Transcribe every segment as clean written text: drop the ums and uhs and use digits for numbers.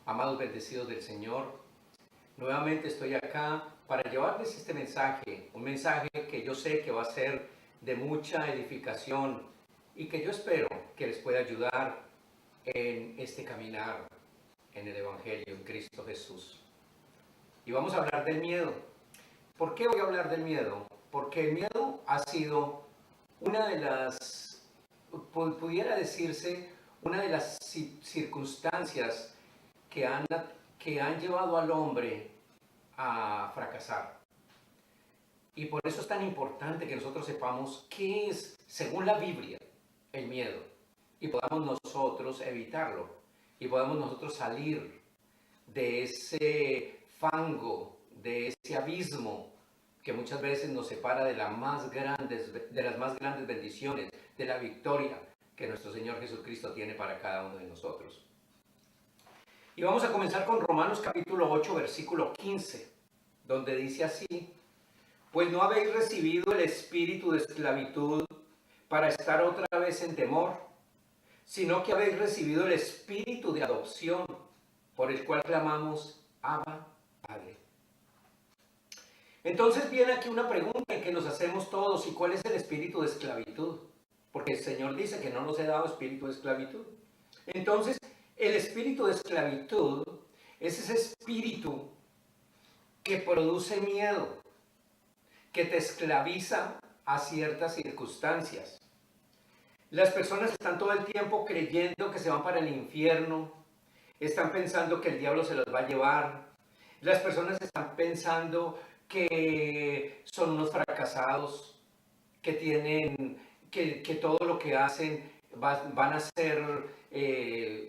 Amados bendecidos del Señor, nuevamente estoy acá para llevarles este mensaje, un mensaje que yo sé que va a ser de mucha edificación y que yo espero que les pueda ayudar en este caminar en el Evangelio, en Cristo Jesús. Y vamos a hablar del miedo. ¿Por qué voy a hablar del miedo? Porque el miedo ha sido una de las, pudiera decirse, una de las circunstancias que han llevado al hombre a fracasar. Y por eso es tan importante que nosotros sepamos qué es, según la Biblia, el miedo. Y podamos nosotros evitarlo. Y podamos nosotros salir de ese fango, de ese abismo que muchas veces nos separa de las más grandes bendiciones, de la victoria que nuestro Señor Jesucristo tiene para cada uno de nosotros. Y vamos a comenzar con Romanos capítulo 8, versículo 15, donde dice así: pues no habéis recibido el espíritu de esclavitud para estar otra vez en temor, sino que habéis recibido el espíritu de adopción, por el cual clamamos, Abba, Padre. Entonces viene aquí una pregunta que nos hacemos todos: ¿y cuál es el espíritu de esclavitud? Porque el Señor dice que no nos he dado espíritu de esclavitud. Entonces, el espíritu de esclavitud es ese espíritu que produce miedo, que te esclaviza a ciertas circunstancias. Las personas están todo el tiempo creyendo que se van para el infierno, están pensando que el diablo se los va a llevar. Las personas están pensando que son unos fracasados, que todo lo que hacen van a ser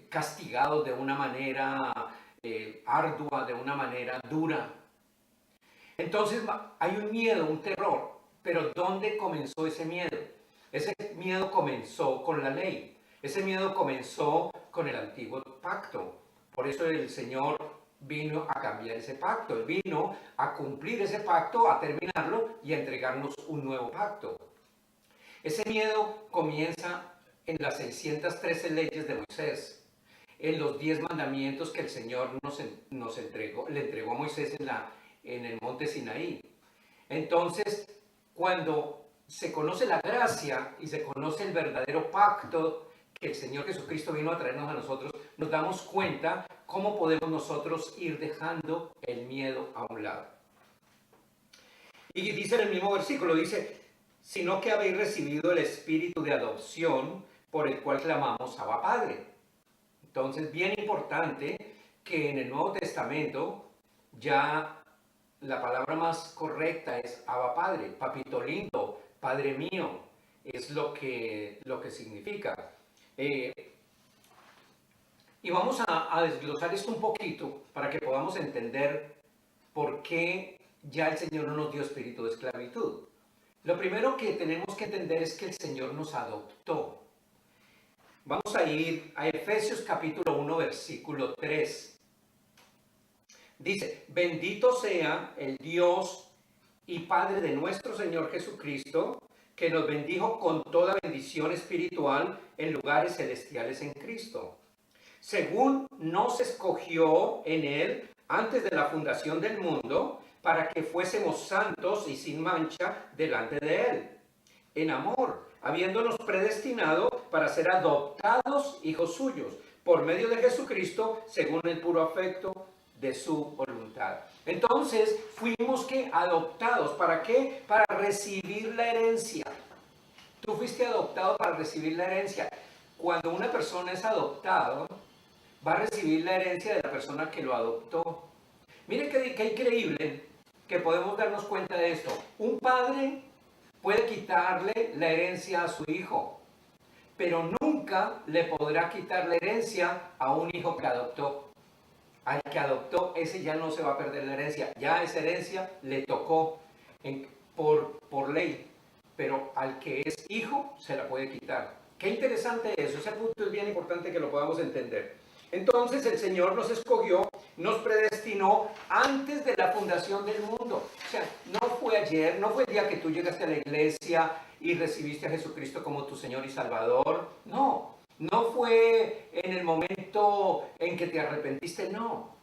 castigados de una manera ardua, de una manera dura. Entonces hay un miedo, un terror. Pero ¿dónde comenzó ese miedo? Ese miedo comenzó con la ley. Ese miedo comenzó con el antiguo pacto. Por eso el Señor vino a cambiar ese pacto. Él vino a cumplir ese pacto, a terminarlo y a entregarnos un nuevo pacto. Ese miedo comienza en las 613 leyes de Moisés, en los 10 mandamientos que el Señor le entregó a Moisés en el monte Sinaí. Entonces, cuando se conoce la gracia y se conoce el verdadero pacto que el Señor Jesucristo vino a traernos a nosotros, nos damos cuenta cómo podemos nosotros ir dejando el miedo a un lado. Y dice en el mismo versículo, dice, sino que habéis recibido el espíritu de adopción por el cual clamamos Abba Padre. Entonces, bien importante que en el Nuevo Testamento ya la palabra más correcta es Abba Padre, papito lindo, Padre mío, es lo que significa. Y vamos a desglosar esto un poquito para que podamos entender por qué ya el Señor no nos dio espíritu de esclavitud. Lo primero que tenemos que entender es que el Señor nos adoptó. Vamos a ir a Efesios capítulo 1, versículo 3. Dice, bendito sea el Dios y Padre de nuestro Señor Jesucristo, que nos bendijo con toda bendición espiritual en lugares celestiales en Cristo, según nos escogió en Él antes de la fundación del mundo, para que fuésemos santos y sin mancha delante de Él, en amor, habiéndonos predestinado para ser adoptados hijos suyos, por medio de Jesucristo, según el puro afecto de su voluntad. Entonces fuimos adoptados. ¿Para qué? Para recibir la herencia. Tú fuiste adoptado para recibir la herencia. Cuando una persona es adoptada, va a recibir la herencia de la persona que lo adoptó. Mire qué increíble que podemos darnos cuenta de esto. Un padre puede quitarle la herencia a su hijo, pero nunca le podrá quitar la herencia a un hijo que adoptó. Al que adoptó, ese ya no se va a perder la herencia. Ya esa herencia le tocó por ley. Pero al que es hijo, se la puede quitar. Qué interesante eso. Ese punto es bien importante que lo podamos entender. Entonces el Señor nos escogió, nos predestinó antes de la fundación del mundo. O sea, no fue ayer, no fue el día que tú llegaste a la iglesia y recibiste a Jesucristo como tu Señor y Salvador. No. No fue en el momento en que te arrepentiste, no.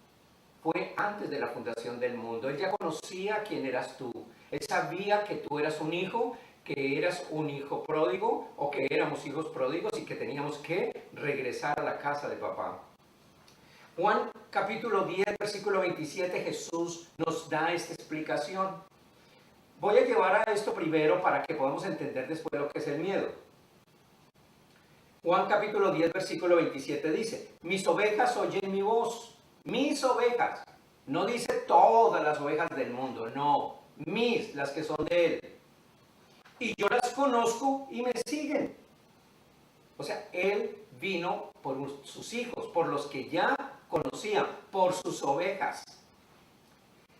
Fue antes de la fundación del mundo. Él ya conocía quién eras tú. Él sabía que tú eras un hijo, que eras un hijo pródigo o que éramos hijos pródigos y que teníamos que regresar a la casa de papá. Juan capítulo 10, versículo 27, Jesús nos da esta explicación. Voy a llevar a esto primero para que podamos entender después lo que es el miedo. Juan capítulo 10, versículo 27 dice, mis ovejas oyen mi voz, mis ovejas. No dice todas las ovejas del mundo, no, mis, las que son de él. Y yo las conozco y me siguen. O sea, él vino por sus hijos, por los que ya conocía, por sus ovejas.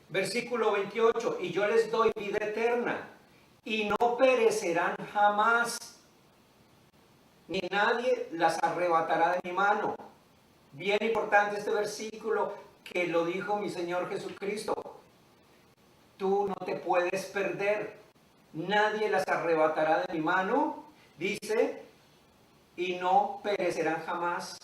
Versículo 28, y yo les doy vida eterna, y no perecerán jamás, ni nadie las arrebatará de mi mano. Bien importante este versículo que lo dijo mi Señor Jesucristo. Tú no te puedes perder, nadie las arrebatará de mi mano, dice, y no perecerán jamás.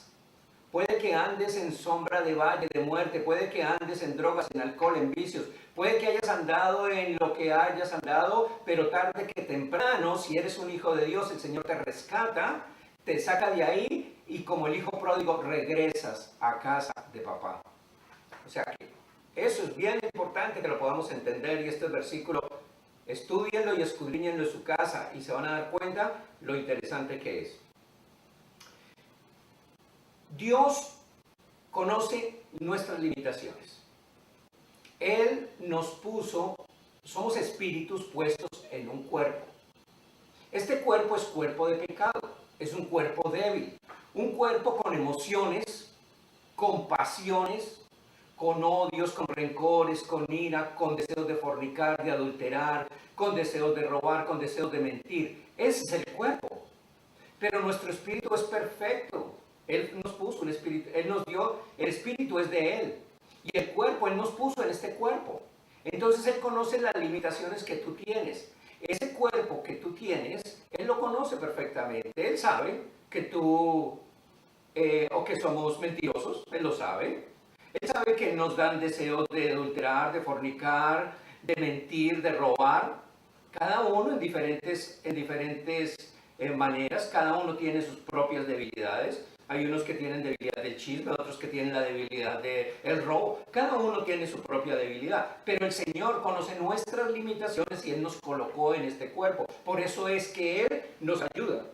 Puede que andes en sombra de valle de muerte, puede que andes en drogas, en alcohol, en vicios, puede que hayas andado en lo que hayas andado, pero tarde que temprano, si eres un hijo de Dios, el Señor te rescata, te saca de ahí y como el hijo pródigo regresas a casa de papá. O sea que eso es bien importante que lo podamos entender y este versículo, estúdienlo y escudriñenlo en su casa y se van a dar cuenta lo interesante que es. Dios conoce nuestras limitaciones. Él nos puso, somos espíritus puestos en un cuerpo. Este cuerpo es cuerpo de pecado, es un cuerpo débil, un cuerpo con emociones, con pasiones, con odios, con rencores, con ira, con deseos de fornicar, de adulterar, con deseos de robar, con deseos de mentir. Ese es el cuerpo. Pero nuestro espíritu es perfecto. Él nos puso un espíritu, Él nos dio, el espíritu es de Él. Y el cuerpo, Él nos puso en este cuerpo. Entonces Él conoce las limitaciones que tú tienes. Ese cuerpo que tú tienes, Él lo conoce perfectamente. Él sabe que tú, o que somos mentirosos, Él lo sabe. Él sabe que nos dan deseos de adulterar, de fornicar, de mentir, de robar. Cada uno en diferentes maneras, cada uno tiene sus propias debilidades. Hay unos que tienen debilidad del chisme, otros que tienen la debilidad del robo. Cada uno tiene su propia debilidad. Pero el Señor conoce nuestras limitaciones y Él nos colocó en este cuerpo. Por eso es que Él nos ayuda.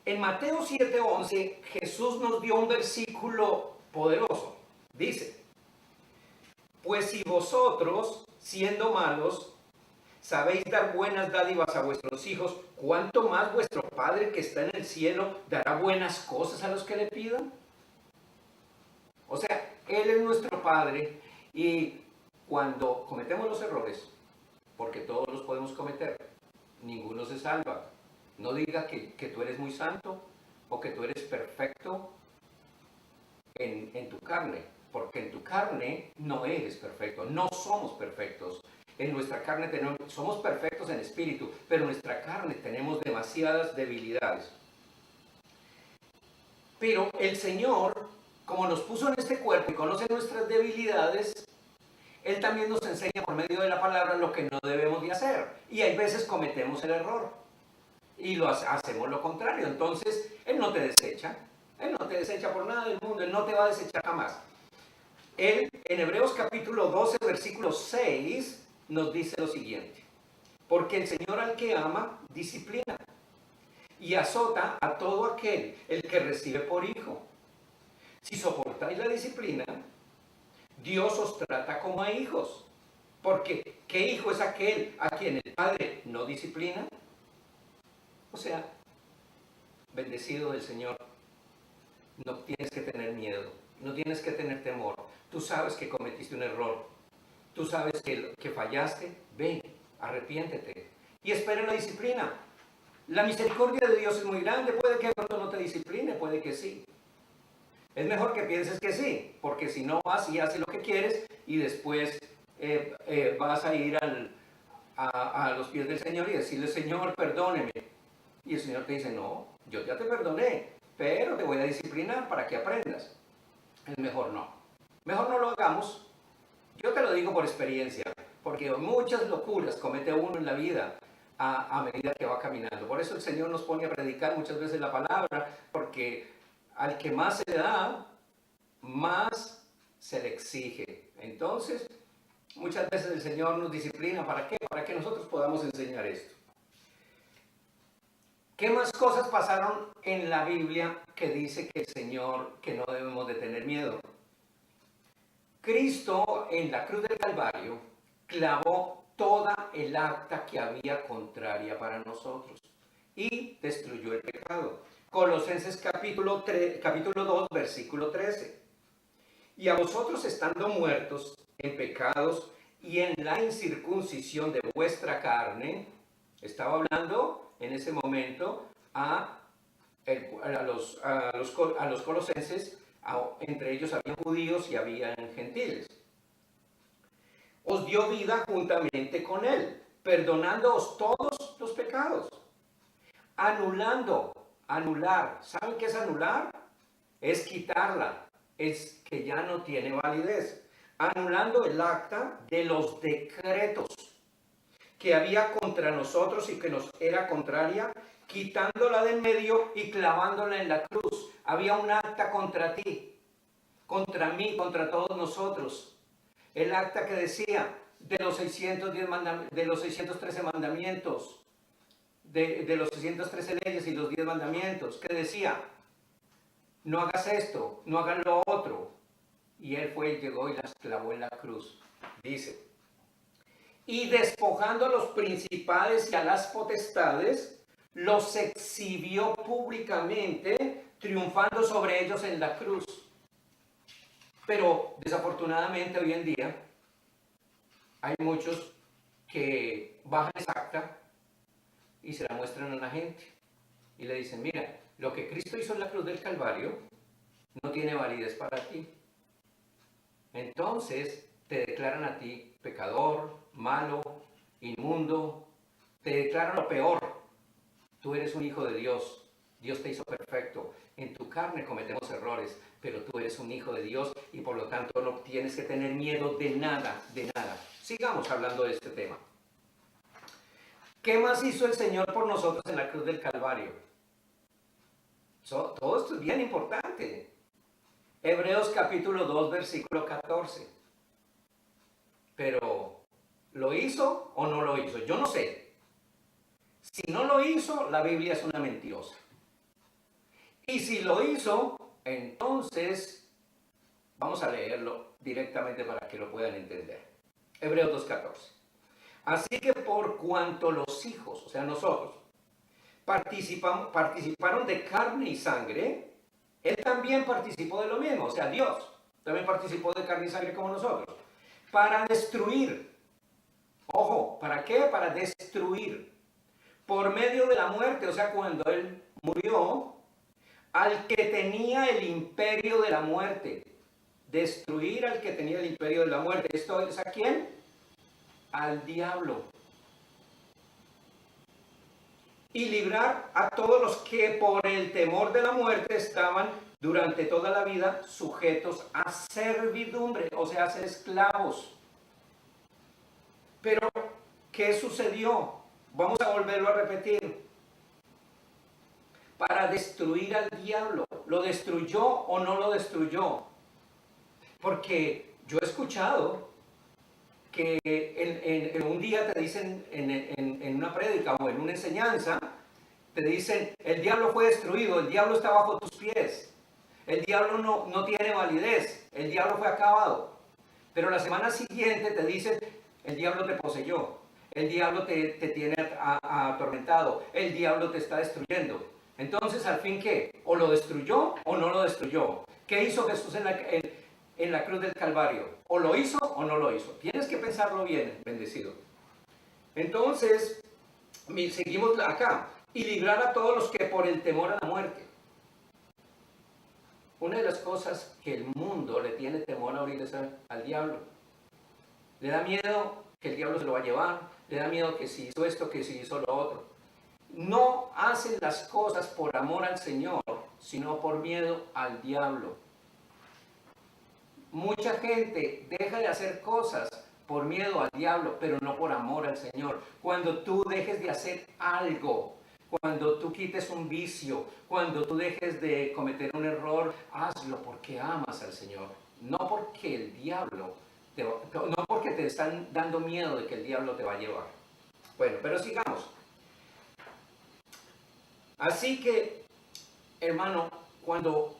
En Mateo 7:11, Jesús nos dio un versículo poderoso. Dice, pues si vosotros, siendo malos, sabéis dar buenas dádivas a vuestros hijos, ¿cuánto más vuestro Padre que está en el cielo dará buenas cosas a los que le pidan? O sea, Él es nuestro Padre y cuando cometemos los errores, porque todos los podemos cometer, ninguno se salva. No diga que tú eres muy santo o que tú eres perfecto en tu carne, porque en tu carne no eres perfecto, no somos perfectos. En nuestra carne somos perfectos en espíritu, pero en nuestra carne tenemos demasiadas debilidades. Pero el Señor, como nos puso en este cuerpo y conoce nuestras debilidades, Él también nos enseña por medio de la palabra lo que no debemos de hacer. Y hay veces cometemos el error y hacemos lo contrario. Entonces, Él no te desecha. Él no te desecha por nada del mundo. Él no te va a desechar jamás. Él, en Hebreos capítulo 12, versículo 6, nos dice lo siguiente. Porque el Señor al que ama, disciplina y azota a todo aquel el que recibe por hijo. Si soportáis la disciplina, Dios os trata como a hijos. Porque, ¿qué hijo es aquel a quien el Padre no disciplina? O sea, bendecido del Señor, no tienes que tener miedo, no tienes que tener temor. Tú sabes que cometiste un error. Tú sabes que fallaste, ven, arrepiéntete y espera la disciplina. La misericordia de Dios es muy grande, puede que pronto no te discipline, puede que sí. Es mejor que pienses que sí, porque si no vas y haces lo que quieres y después vas a ir a los pies del Señor y decirle, Señor, perdóneme. Y el Señor te dice, no, yo ya te perdoné, pero te voy a disciplinar para que aprendas. Es mejor no. Mejor no lo hagamos. Yo te lo digo por experiencia, porque muchas locuras comete uno en la vida a medida que va caminando. Por eso el Señor nos pone a predicar muchas veces la palabra, porque al que más se le da, más se le exige. Entonces, muchas veces el Señor nos disciplina. ¿Para qué? Para que nosotros podamos enseñar esto. ¿Qué más cosas pasaron en la Biblia que dice que el Señor, que no debemos de tener miedo? Cristo en la cruz del Calvario clavó toda el acta que había contraria para nosotros y destruyó el pecado. Colosenses capítulo 2, versículo 13. Y a vosotros estando muertos en pecados y en la incircuncisión de vuestra carne, estaba hablando en ese momento a los colosenses, entre ellos había judíos y había gentiles. Os dio vida juntamente con él, perdonándoos todos los pecados, anular. ¿Saben qué es anular? Es quitarla, es que ya no tiene validez. Anulando el acta de los decretos que había contra nosotros y que nos era contraria, quitándola de en medio y clavándola en la cruz. Había un acta contra ti, contra mí, contra todos nosotros. El acta que decía de los 613 mandamientos, de los 613 leyes y los 10 mandamientos, que decía, no hagas esto, no hagas lo otro. Y él fue y llegó y las clavó en la cruz. Dice, y despojando a los principales y a las potestades, los exhibió públicamente, triunfando sobre ellos en la cruz. Pero desafortunadamente hoy en día hay muchos que bajan esa acta y se la muestran a la gente. Y le dicen, mira, lo que Cristo hizo en la cruz del Calvario no tiene validez para ti. Entonces te declaran a ti pecador, malo, inmundo, te declaran lo peor. Tú eres un hijo de Dios, Dios te hizo perfecto. En tu carne cometemos errores, pero tú eres un hijo de Dios y por lo tanto no tienes que tener miedo de nada, de nada. Sigamos hablando de este tema. ¿Qué más hizo el Señor por nosotros en la cruz del Calvario? Todo esto es bien importante. Hebreos capítulo 2, versículo 14. Pero, ¿lo hizo o no lo hizo? Yo no sé. Si no lo hizo, la Biblia es una mentirosa. Y si lo hizo, entonces vamos a leerlo directamente para que lo puedan entender. Hebreos 2:14. Así que por cuanto los hijos, o sea nosotros, participaron de carne y sangre, él también participó de lo mismo, o sea Dios también participó de carne y sangre como nosotros, para destruir. Ojo, ¿para qué? Para destruir. Por medio de la muerte, o sea cuando él murió, al que tenía el imperio de la muerte. Destruir al que tenía el imperio de la muerte. ¿Esto es a quién? Al diablo. Y librar a todos los que por el temor de la muerte estaban durante toda la vida sujetos a servidumbre, o sea, a ser esclavos. Pero, ¿qué sucedió? Vamos a volverlo a repetir. Para destruir al diablo. ¿Lo destruyó o no lo destruyó? Porque yo he escuchado que en un día te dicen, en una prédica o en una enseñanza, te dicen, el diablo fue destruido, el diablo está bajo tus pies, el diablo no tiene validez, el diablo fue acabado. Pero la semana siguiente te dicen, el diablo te poseyó, el diablo te tiene atormentado, el diablo te está destruyendo. Entonces, ¿al fin qué? ¿O lo destruyó o no lo destruyó? ¿Qué hizo Jesús en la cruz del Calvario? ¿O lo hizo o no lo hizo? Tienes que pensarlo bien, bendecido. Entonces, seguimos acá. Y librar a todos los que por el temor a la muerte. Una de las cosas que el mundo le tiene temor ahorita es al diablo. Le da miedo que el diablo se lo va a llevar. Le da miedo que si hizo esto, que si hizo lo otro. no hacen las cosas por amor al Señor, sino por miedo al diablo. Mucha gente deja de hacer cosas por miedo al diablo, pero no por amor al Señor. Cuando tú dejes de hacer algo, cuando tú quites un vicio, cuando tú dejes de cometer un error, hazlo porque amas al Señor, no porque el diablo, no porque te están dando miedo de que el diablo te va a llevar. Bueno, pero sigamos. Así que, hermano, cuando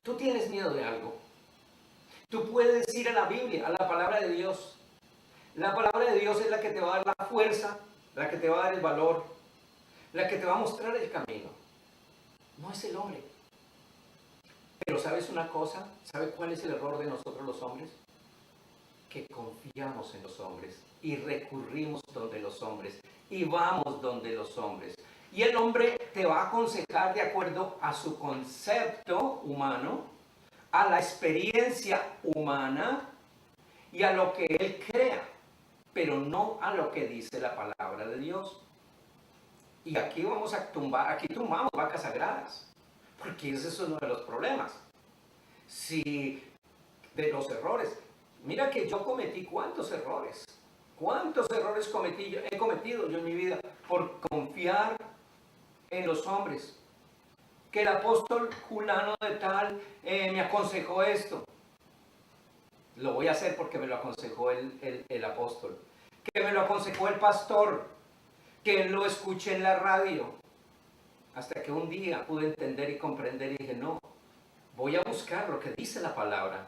tú tienes miedo de algo, tú puedes ir a la Biblia, a la palabra de Dios. La palabra de Dios es la que te va a dar la fuerza, la que te va a dar el valor, la que te va a mostrar el camino. No es el hombre. Pero ¿sabes una cosa? ¿Sabe cuál es el error de nosotros los hombres? Que confiamos en los hombres y recurrimos donde los hombres y vamos donde los hombres. Y el hombre te va a aconsejar de acuerdo a su concepto humano, a la experiencia humana y a lo que él crea, pero no a lo que dice la palabra de Dios. Y aquí vamos a tumbar, aquí tumbamos vacas sagradas, porque ese es uno de los problemas. Si de los errores, mira que yo cometí cuántos errores he cometido yo en mi vida por confiar en los hombres. Que el apóstol Julano de tal me aconsejó esto. Lo voy a hacer porque me lo aconsejó el apóstol. Que me lo aconsejó el pastor. Que lo escuché en la radio. Hasta que un día pude entender y comprender y dije, no, voy a buscar lo que dice la palabra.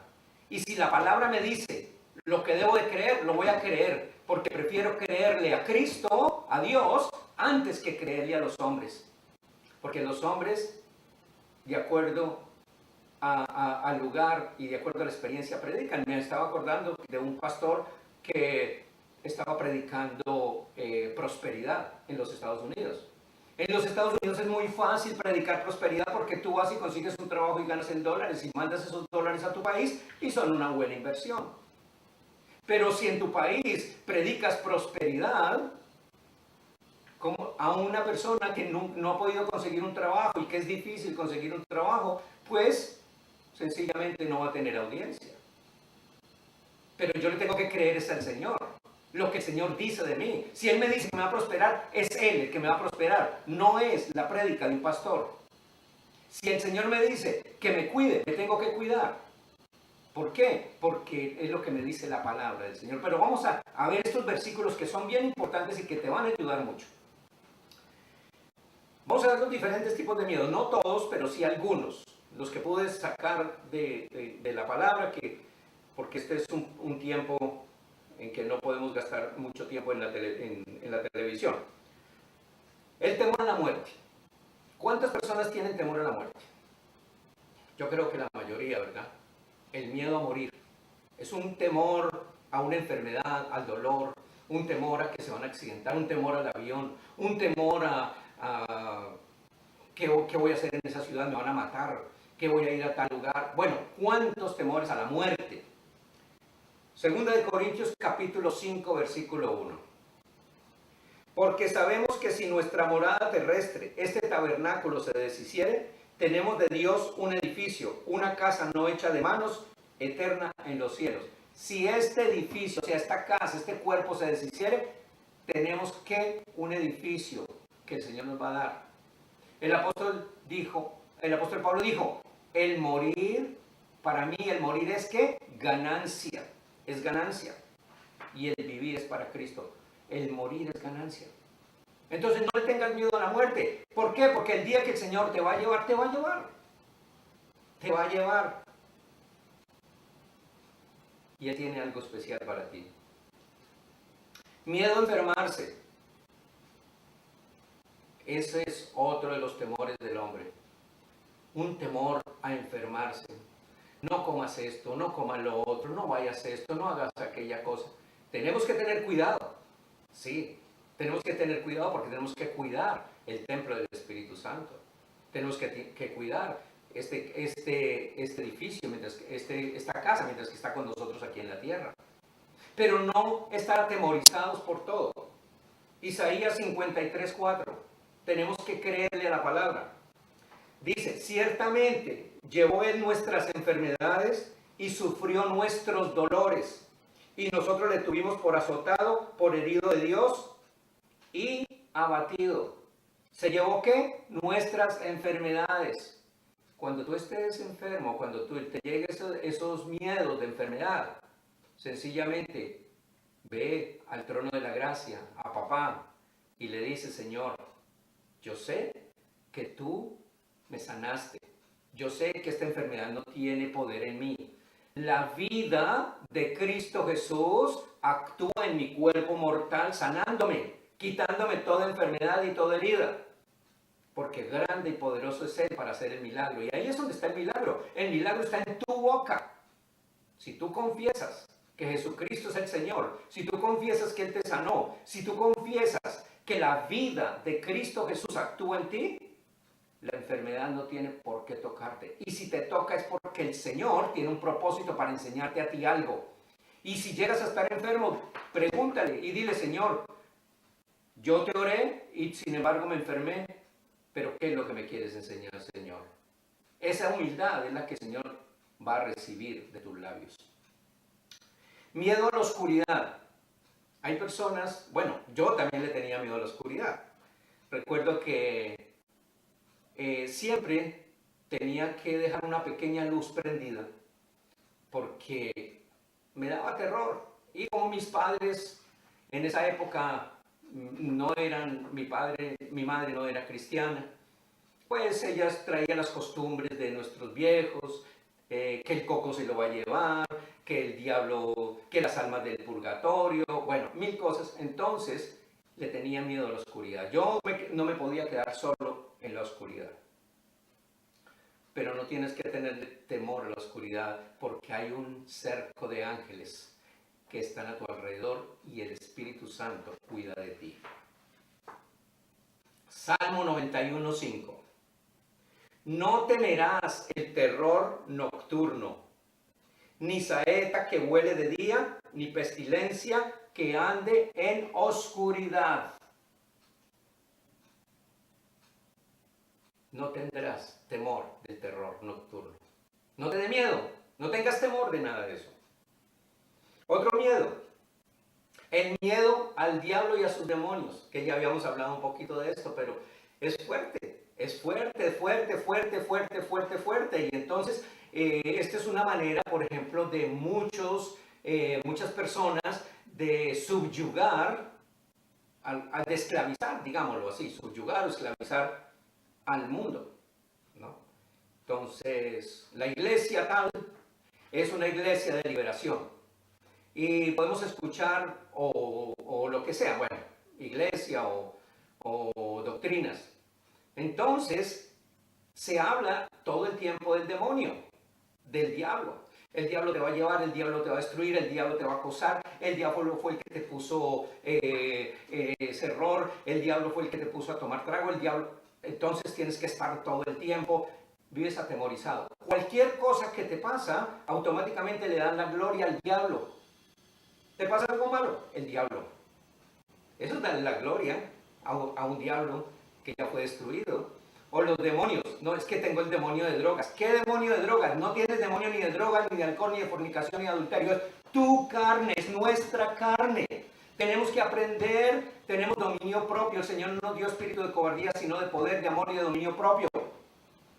Y si la palabra me dice lo que debo de creer, lo voy a creer. Porque prefiero creerle a Cristo, a Dios, antes que creerle a los hombres. Porque los hombres, de acuerdo al lugar y de acuerdo a la experiencia, predican. Me estaba acordando de un pastor que estaba predicando prosperidad en los Estados Unidos. En los Estados Unidos es muy fácil predicar prosperidad porque tú vas y consigues un trabajo y ganas en dólares y mandas esos dólares a tu país y son una buena inversión. Pero si en tu país predicas prosperidad, como a una persona que no ha podido conseguir un trabajo y que es difícil conseguir un trabajo, pues sencillamente no va a tener audiencia. Pero yo le tengo que creer es al Señor, lo que el Señor dice de mí. Si Él me dice que me va a prosperar, es Él el que me va a prosperar, no es la prédica de un pastor. Si el Señor me dice que me cuide, me tengo que cuidar. ¿Por qué? Porque es lo que me dice la palabra del Señor. Pero vamos a ver estos versículos que son bien importantes y que te van a ayudar mucho. Vamos a ver los diferentes tipos de miedo, no todos, pero sí algunos, los que pude sacar de la palabra, porque este es un tiempo en que no podemos gastar mucho tiempo en la televisión. El temor a la muerte. ¿Cuántas personas tienen temor a la muerte? Yo creo que la mayoría, ¿verdad? El miedo a morir. Es un temor a una enfermedad, al dolor, un temor a que se van a accidentar, un temor al avión, un temor a ¿qué voy a hacer en esa ciudad? ¿Me van a matar? ¿Qué voy a ir a tal lugar? Bueno, ¿cuántos temores a la muerte? Segunda de Corintios capítulo 5, versículo 1. Porque sabemos que si nuestra morada terrestre, este tabernáculo, se deshiciere, tenemos de Dios un edificio, una casa no hecha de manos, eterna en los cielos. Si este edificio, o sea, esta casa, este cuerpo se deshiciere, tenemos que un edificio que el Señor nos va a dar. El apóstol Pablo dijo, el morir, para mí el morir es ¿qué? Ganancia, es ganancia. Y el vivir es para Cristo. El morir es ganancia. Entonces no le tengas miedo a la muerte. ¿Por qué? Porque el día que el Señor te va a llevar, te va a llevar. Te va a llevar. Y Él tiene algo especial para ti. Miedo a enfermarse. Ese es otro de los temores del hombre. Un temor a enfermarse. No comas esto, no comas lo otro, no vayas a esto, no hagas aquella cosa. Tenemos que tener cuidado. Sí, tenemos que tener cuidado porque tenemos que cuidar el templo del Espíritu Santo. Tenemos que cuidar este edificio, esta casa, mientras que está con nosotros aquí en la tierra. Pero no estar atemorizados por todo. Isaías 53:4. tenemos que creerle a la palabra. Dice, ciertamente llevó él nuestras enfermedades y sufrió nuestros dolores. Y nosotros le tuvimos por azotado, por herido de Dios y abatido. ¿Se llevó qué? Nuestras enfermedades. Cuando tú estés enfermo, cuando te lleguen esos miedos de enfermedad, sencillamente ve al trono de la gracia, a papá, y le dice, Señor, yo sé que tú me sanaste. Yo sé que esta enfermedad no tiene poder en mí. La vida de Cristo Jesús actúa en mi cuerpo mortal, sanándome, quitándome toda enfermedad y toda herida. Porque grande y poderoso es Él para hacer el milagro. Y ahí es donde está el milagro. El milagro está en tu boca. Si tú confiesas que Jesucristo es el Señor, si tú confiesas que Él te sanó, si tú confiesas que la vida de Cristo Jesús actúa en ti, la enfermedad no tiene por qué tocarte. Y si te toca es porque el Señor tiene un propósito para enseñarte a ti algo. Y si llegas a estar enfermo, pregúntale y dile, Señor, yo te oré y sin embargo me enfermé, pero ¿qué es lo que me quieres enseñar, Señor? Esa humildad es la que el Señor va a recibir de tus labios. Miedo a la oscuridad. Hay personas, bueno, yo también le tenía miedo a la oscuridad. Recuerdo que siempre tenía que dejar una pequeña luz prendida porque me daba terror. Y como mis padres en esa época no eran, mi madre no era cristiana, pues ellas traían las costumbres de nuestros viejos, que el coco se lo va a llevar, que el diablo, que las almas del purgatorio, bueno, mil cosas. Entonces le tenía miedo a la oscuridad. Yo no me podía quedar solo en la oscuridad. Pero no tienes que tener temor a la oscuridad porque hay un cerco de ángeles que están a tu alrededor y el Espíritu Santo cuida de ti. Salmo 91:5. No temerás el terror nocturno, ni saeta que vuele de día, ni pestilencia que ande en oscuridad. No tendrás temor del terror nocturno. No te dé miedo, no tengas temor de nada de eso. Otro miedo, el miedo al diablo y a sus demonios, que ya habíamos hablado un poquito de esto, pero es fuerte. Es fuerte, fuerte, fuerte, fuerte, fuerte, fuerte. Y entonces, esta es una manera, por ejemplo, de muchas personas de subyugar, de esclavizar, digámoslo así, subyugar o esclavizar al mundo, ¿no? Entonces, la iglesia tal es una iglesia de liberación. Y podemos escuchar o lo que sea, bueno, iglesia o doctrinas. Entonces, se habla todo el tiempo del demonio, del diablo. El diablo te va a llevar, el diablo te va a destruir, el diablo te va a acosar, el diablo fue el que te puso ese error, el diablo fue el que te puso a tomar trago, el diablo. Entonces tienes que estar todo el tiempo, vives atemorizado. Cualquier cosa que te pasa, automáticamente le dan la gloria al diablo. ¿Te pasa algo malo? El diablo. Eso es darle la gloria a un diablo que ya fue destruido. O los demonios. No, es que tengo el demonio de drogas. ¿Qué demonio de drogas? No tienes demonio ni de drogas, ni de alcohol, ni de fornicación, ni de adulterio. Es tu carne, es nuestra carne. Tenemos que aprender, tenemos dominio propio. El Señor no nos dio espíritu de cobardía, sino de poder, de amor y de dominio propio.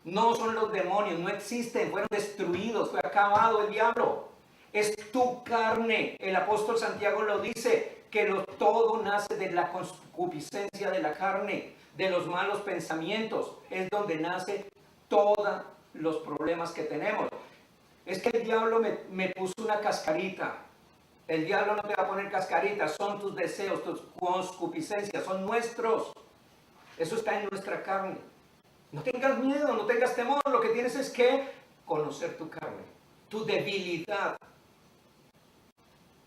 No son los demonios, no existen, fueron destruidos, fue acabado el diablo. Es tu carne. El apóstol Santiago lo dice, que todo nace de la concupiscencia de la carne, de los malos pensamientos. Es donde nace todos los problemas que tenemos. Es que el diablo me puso una cascarita. El diablo no te va a poner cascaritas, son tus deseos, tus concupiscencias, son nuestros. Eso está en nuestra carne. No tengas miedo, no tengas temor, lo que tienes es que conocer tu carne, tu debilidad.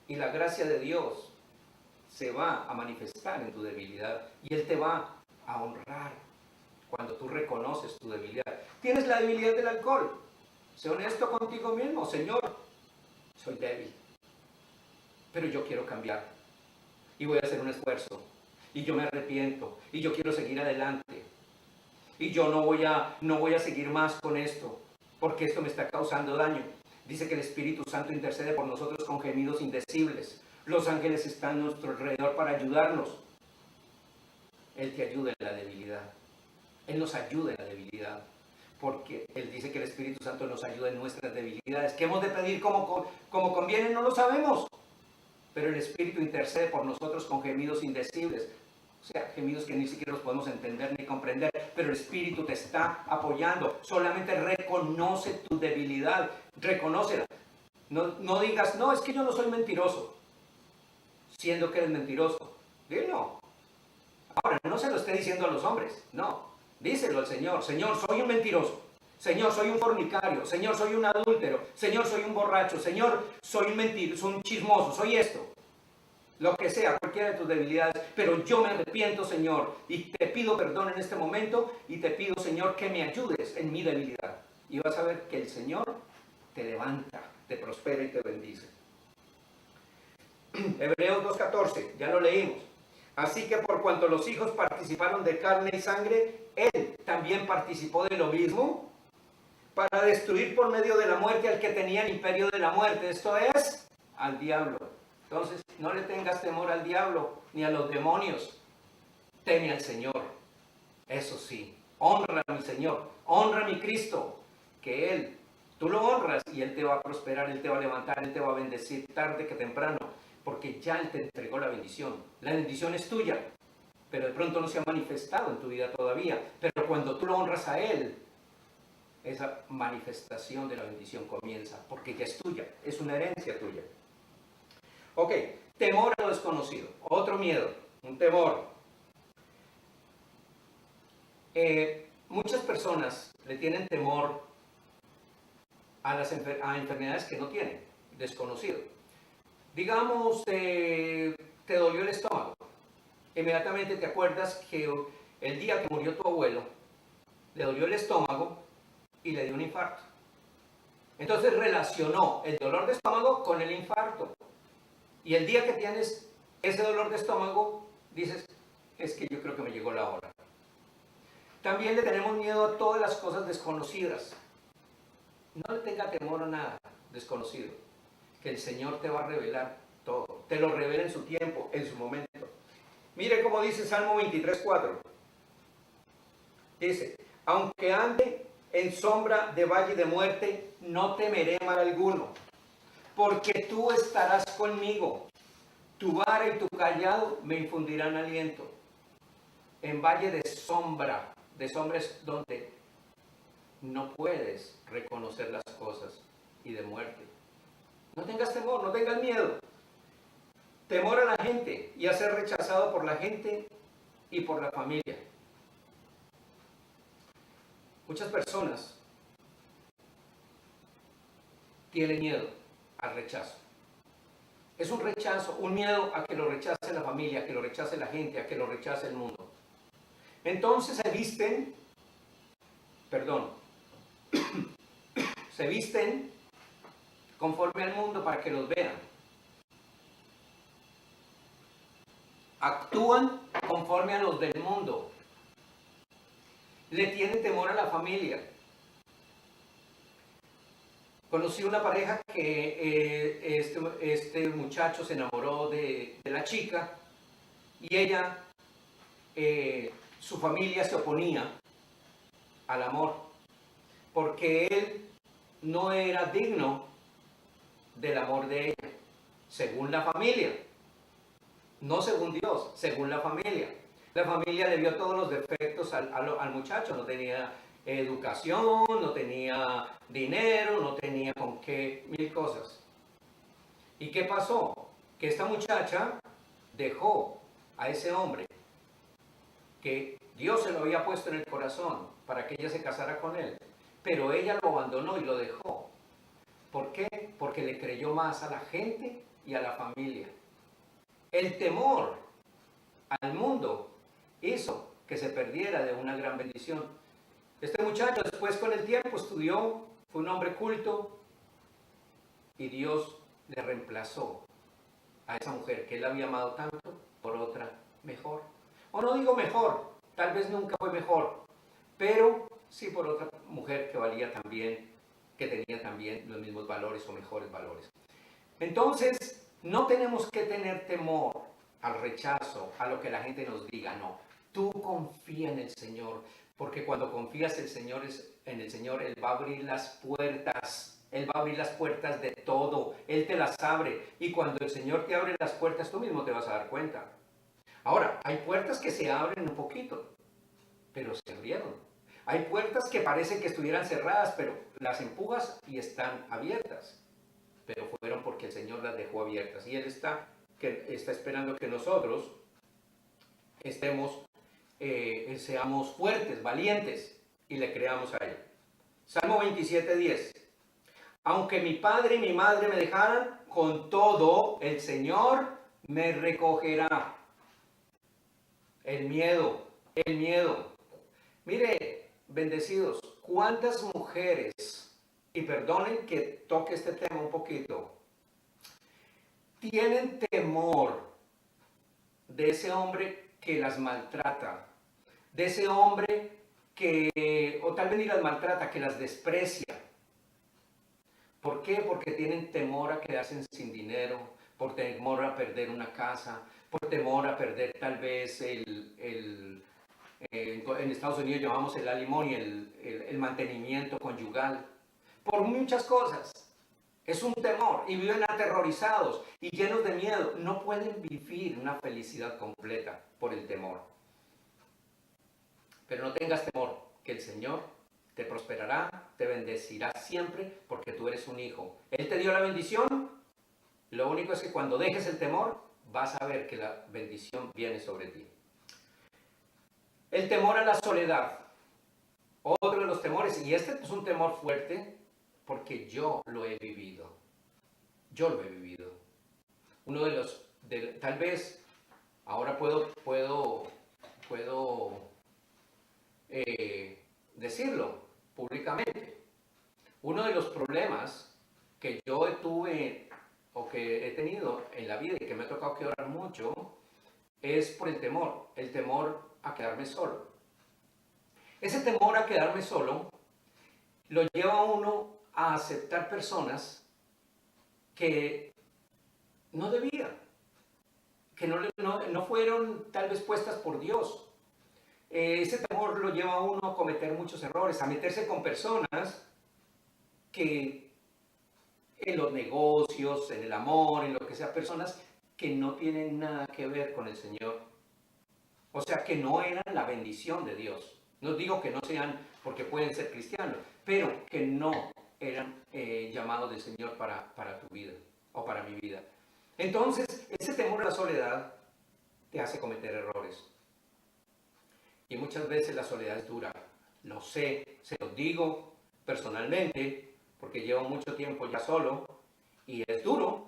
Y la gracia de Dios se va a manifestar en tu debilidad y Él te va a honrar cuando tú reconoces tu debilidad. Tienes la debilidad del alcohol. Sé honesto contigo mismo, Señor, soy débil, pero yo quiero cambiar y voy a hacer un esfuerzo. y yo me arrepiento, y yo quiero seguir adelante, y yo no voy a seguir más con esto, porque esto me está causando daño. Dice que el Espíritu Santo intercede por nosotros con gemidos indecibles. Los ángeles están a nuestro alrededor para ayudarnos. Él te ayuda en la debilidad. Él nos ayuda en la debilidad. Porque Él dice que el Espíritu Santo nos ayuda en nuestras debilidades. ¿Qué hemos de pedir como conviene? No lo sabemos. Pero el Espíritu intercede por nosotros con gemidos indecibles. O sea, gemidos que ni siquiera los podemos entender ni comprender. Pero el Espíritu te está apoyando. Solamente reconoce tu debilidad. Reconócela. No digas, no, es que yo no soy mentiroso. Siendo que eres mentiroso. Dilo. Ahora, no se lo esté diciendo a los hombres. No. Díselo al Señor. Señor, soy un mentiroso. Señor, soy un fornicario. Señor, soy un adúltero. Señor, soy un borracho. Señor, soy un mentiroso, soy un chismoso. Soy esto. Lo que sea, cualquiera de tus debilidades. Pero yo me arrepiento, Señor. Y te pido perdón en este momento. Y te pido, Señor, que me ayudes en mi debilidad. Y vas a ver que el Señor te levanta, te prospera y te bendice. Hebreos 2:14, ya lo leímos. Así que por cuanto los hijos participaron de carne y sangre, Él también participó de lo mismo para destruir por medio de la muerte al que tenía el imperio de la muerte, esto es, al diablo. Entonces, no le tengas temor al diablo ni a los demonios, teme al Señor. Eso sí, honra a mi Señor, honra a mi Cristo, que Él, tú lo honras y Él te va a prosperar, Él te va a levantar, Él te va a bendecir tarde que temprano, porque ya Él te entregó la bendición. La bendición es tuya, pero de pronto no se ha manifestado en tu vida todavía. Pero cuando tú lo honras a Él, esa manifestación de la bendición comienza, porque ya es tuya, es una herencia tuya. Ok, temor a lo desconocido, otro miedo, un temor. Muchas personas le tienen temor a enfermedades que no tienen, desconocido. Digamos, te dolió el estómago. Inmediatamente te acuerdas que el día que murió tu abuelo, le dolió el estómago y le dio un infarto. Entonces relacionó el dolor de estómago con el infarto. Y el día que tienes ese dolor de estómago, dices, es que yo creo que me llegó la hora. También le tenemos miedo a todas las cosas desconocidas. No le tenga temor a nada desconocido, que el Señor te va a revelar todo. Te lo revela en su tiempo, en su momento. Mire cómo dice Salmo 23:4. Dice, aunque ande en sombra de valle de muerte, no temeré mal alguno, porque tú estarás conmigo. Tu vara y tu callado me infundirán aliento. En valle de sombra es donde no puedes reconocer las cosas, y de muerte. No tengas temor, no tengas miedo. Temor a la gente y a ser rechazado por la gente y por la familia. Muchas personas tienen miedo al rechazo. Es un rechazo, un miedo a que lo rechace la familia, a que lo rechace la gente, a que lo rechace el mundo. Entonces se visten conforme al mundo para que los vean. Actúan conforme a los del mundo. Le tienen temor a la familia. Conocí una pareja que este muchacho se enamoró de la chica y ella, su familia se oponía al amor porque él no era digno del amor de ella, según la familia, no según Dios, según la familia. La familia le vio todos los defectos al muchacho, no tenía educación, no tenía dinero, no tenía con qué, mil cosas. ¿Y qué pasó? Que esta muchacha dejó a ese hombre que Dios se lo había puesto en el corazón para que ella se casara con él, pero ella lo abandonó y lo dejó. ¿Por qué? Porque le creyó más a la gente y a la familia. El temor al mundo hizo que se perdiera de una gran bendición. Este muchacho después con el tiempo estudió, fue un hombre culto y Dios le reemplazó a esa mujer que él había amado tanto por otra mejor. o no digo mejor, tal vez nunca fue mejor, pero sí por otra mujer que valía también, que tenía también los mismos valores o mejores valores. Entonces, no tenemos que tener temor al rechazo, a lo que la gente nos diga, no. Tú confía en el Señor, porque cuando confías en el Señor, Él va a abrir las puertas. Él va a abrir las puertas de todo. Él te las abre. Y cuando el Señor te abre las puertas, tú mismo te vas a dar cuenta. Ahora, hay puertas que se abren un poquito, pero se abrieron. Hay puertas que parecen que estuvieran cerradas, pero las empujas y están abiertas. Pero fueron porque el Señor las dejó abiertas. Y Él está esperando que nosotros seamos fuertes, valientes y le creamos a Él. Salmo 27:10. Aunque mi padre y mi madre me dejaran, con todo el Señor me recogerá. El miedo. Mire, bendecidos, cuántas mujeres, y perdonen que toque este tema un poquito, tienen temor de ese hombre que las maltrata, de ese hombre que, o tal vez ni las maltrata, que las desprecia. ¿Por qué? Porque tienen temor a quedarse sin dinero, por temor a perder una casa, por temor a perder tal vez en Estados Unidos llamamos el alimony, el mantenimiento conyugal, por muchas cosas. Es un temor y viven aterrorizados y llenos de miedo. No pueden vivir una felicidad completa por el temor. Pero no tengas temor, que el Señor te prosperará, te bendecirá siempre porque tú eres un hijo. Él te dio la bendición. Lo único es que cuando dejes el temor, vas a ver que la bendición viene sobre ti. El temor a la soledad. Otro de los temores, y este es un temor fuerte porque yo lo he vivido. Yo lo he vivido. Uno de los, tal vez, ahora puedo decirlo públicamente. Uno de los problemas que yo tuve o que he tenido en la vida y que me ha tocado que orar mucho es por el temor a quedarme solo. Ese temor a quedarme solo lo lleva a uno a aceptar personas que no debían, que no fueron tal vez puestas por Dios. Ese temor lo lleva a uno a cometer muchos errores, a meterse con personas que en los negocios, en el amor, en lo que sea, personas que no tienen nada que ver con el Señor. O sea, que no eran la bendición de Dios. No digo que no sean, porque pueden ser cristianos, pero que no eran llamados del Señor para tu vida o para mi vida. Entonces, ese temor a la soledad te hace cometer errores. Y muchas veces la soledad es dura. Lo sé, se los digo personalmente, porque llevo mucho tiempo ya solo. Y es duro,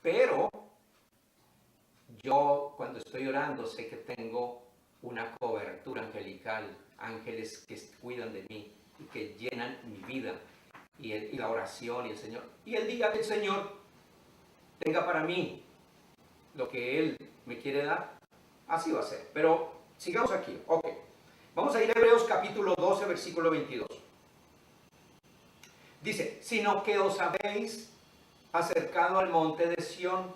pero yo cuando estoy orando sé que tengo una cobertura angelical, ángeles que cuidan de mí y que llenan mi vida. Y la oración y el Señor. Y el día que el Señor tenga para mí lo que Él me quiere dar, así va a ser. Pero sigamos aquí. Ok. Vamos a ir a Hebreos capítulo 12, versículo 22. Dice, sino que os habéis acercado al monte de Sión,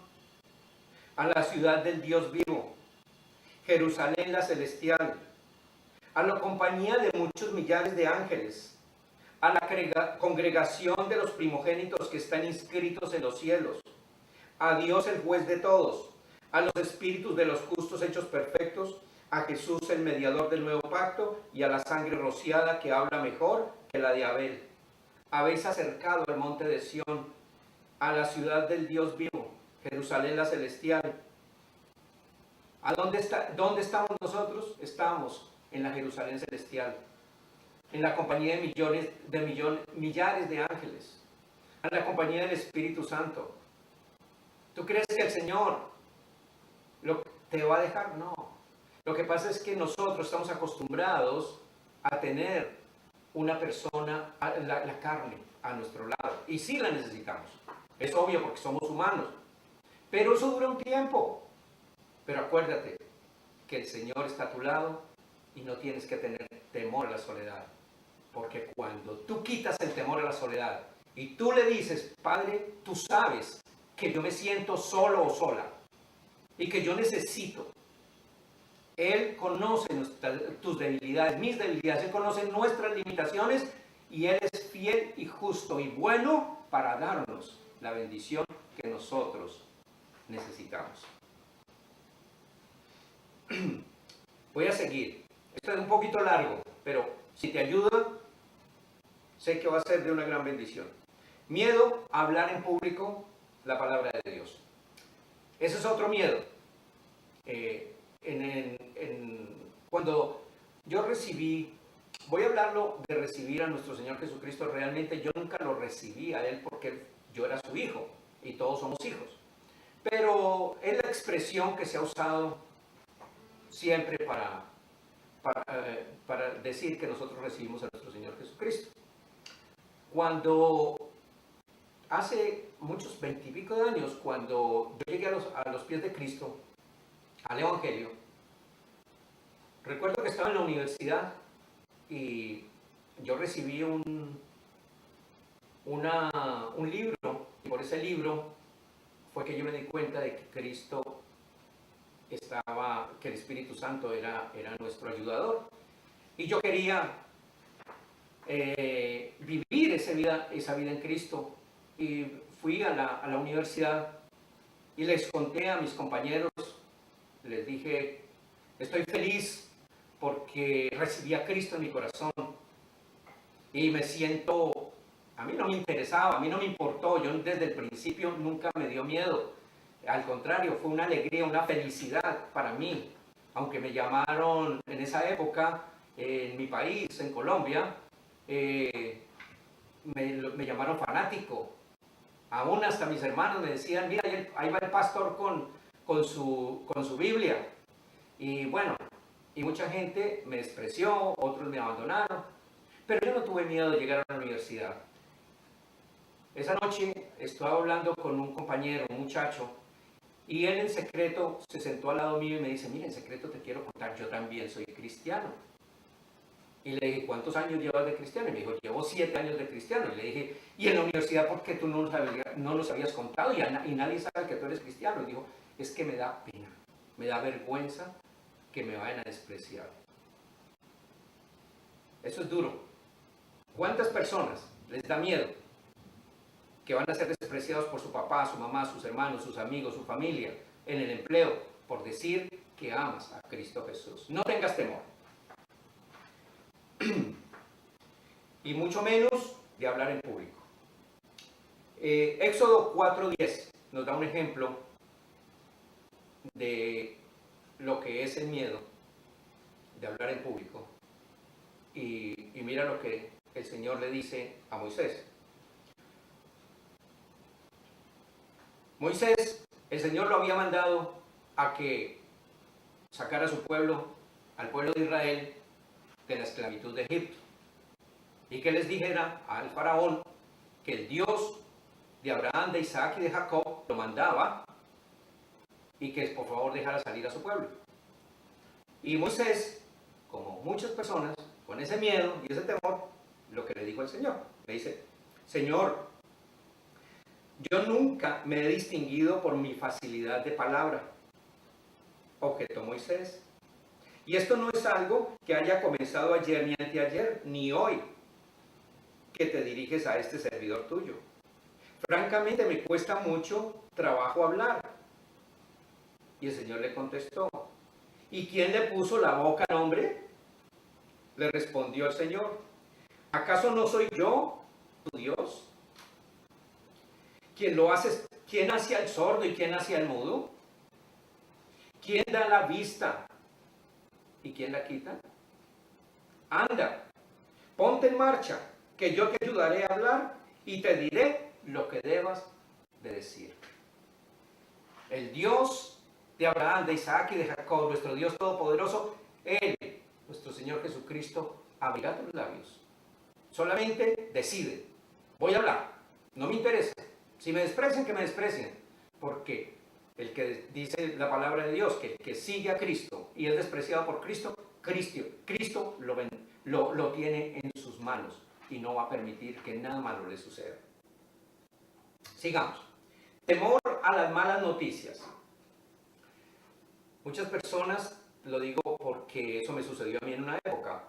a la ciudad del Dios vivo, Jerusalén la celestial, a la compañía de muchos millares de ángeles, a la congregación de los primogénitos que están inscritos en los cielos, a Dios el juez de todos, a los espíritus de los justos hechos perfectos, a Jesús el mediador del nuevo pacto y a la sangre rociada que habla mejor que la de Abel. Habéis acercado al monte de Sión, a la ciudad del Dios vivo, Jerusalén la celestial. ¿Dónde estamos nosotros? Estamos en la Jerusalén celestial, en la compañía de millares de ángeles, en la compañía del Espíritu Santo. ¿Tú crees que el Señor te va a dejar? No. Lo que pasa es que nosotros estamos acostumbrados a tener una persona, la carne, a nuestro lado. Y sí la necesitamos. Es obvio porque somos humanos. Pero eso dura un tiempo. Pero acuérdate, que el Señor está a tu lado y no tienes que tener temor a la soledad. Porque cuando tú quitas el temor a la soledad y tú le dices, Padre, tú sabes que yo me siento solo o sola y que yo necesito. Él conoce tus debilidades, mis debilidades, Él conoce nuestras limitaciones y Él es fiel y justo y bueno para darnos la bendición que nosotros necesitamos. Voy a seguir. Esto es un poquito largo, pero si te ayuda, sé que va a ser de una gran bendición. Miedo a hablar en público la palabra de Dios. Ese es otro miedo. Cuando yo recibí, voy a hablarlo de recibir a nuestro Señor Jesucristo, realmente yo nunca lo recibí a Él porque yo era su hijo y todos somos hijos. Pero es la expresión que se ha usado siempre para decir que nosotros recibimos a nuestro Señor Jesucristo. Cuando hace muchos 20 y pico de años, cuando yo llegué a los pies de Cristo, al Evangelio, recuerdo que estaba en la universidad y yo recibí un libro, y por ese libro fue que yo me di cuenta de que Cristo que el Espíritu Santo era nuestro ayudador. Y yo quería vivir esa vida en Cristo. Y fui a la universidad y les conté a mis compañeros, les dije, estoy feliz porque recibí a Cristo en mi corazón. Y me siento, a mí no me interesaba, a mí no me importó, yo desde el principio nunca me dio miedo. Al contrario, fue una alegría, una felicidad para mí. Aunque me llamaron en esa época, en mi país, en Colombia, me llamaron fanático. Aún hasta mis hermanos me decían, mira, ahí va el pastor con su Biblia. Y bueno, y mucha gente me despreció, otros me abandonaron. Pero yo no tuve miedo de llegar a la universidad. Esa noche estaba hablando con un compañero, un muchacho, y él en secreto se sentó al lado mío y me dice, mira, en secreto te quiero contar, yo también soy cristiano. Y le dije, ¿cuántos años llevas de cristiano? Y me dijo, llevo 7 años de cristiano. Y le dije, ¿y en la universidad por qué tú no nos habías contado? Y nadie sabe que tú eres cristiano. Y dijo, es que me da pena, me da vergüenza que me vayan a despreciar. Eso es duro. ¿Cuántas personas les da miedo que van a ser despreciados por su papá, su mamá, sus hermanos, sus amigos, su familia, en el empleo, por decir que amas a Cristo Jesús? No tengas temor. Y mucho menos de hablar en público. Éxodo 4:10 nos da un ejemplo de lo que es el miedo de hablar en público. Y mira lo que el Señor le dice a Moisés. Moisés, el Señor lo había mandado a que sacara a su pueblo, al pueblo de Israel, de la esclavitud de Egipto. Y que les dijera al faraón que el Dios de Abraham, de Isaac y de Jacob lo mandaba y que por favor dejara salir a su pueblo. Y Moisés, como muchas personas, con ese miedo y ese temor, lo que le dijo al Señor, le dice, Señor, yo nunca me he distinguido por mi facilidad de palabra, objetó Moisés. Y esto no es algo que haya comenzado ayer ni anteayer, ni hoy, que te diriges a este servidor tuyo. Francamente me cuesta mucho trabajo hablar. Y el Señor le contestó, ¿y quién le puso la boca al hombre? Le respondió el Señor, ¿acaso no soy yo, tu Dios? ¿Quién hace al sordo y quién hace al mudo? ¿Quién da la vista y quién la quita? Anda, ponte en marcha, que yo te ayudaré a hablar y te diré lo que debas de decir. El Dios de Abraham, de Isaac y de Jacob, nuestro Dios todopoderoso, Él, nuestro Señor Jesucristo, abrirá tus labios. Solamente decide, voy a hablar, no me interesa. Si me desprecian, que me desprecien, porque El que dice la palabra de Dios, que el que sigue a Cristo y es despreciado por Cristo, Cristo lo tiene en sus manos y no va a permitir que nada malo le suceda. Sigamos. Temor a las malas noticias. Muchas personas, lo digo porque eso me sucedió a mí en una época.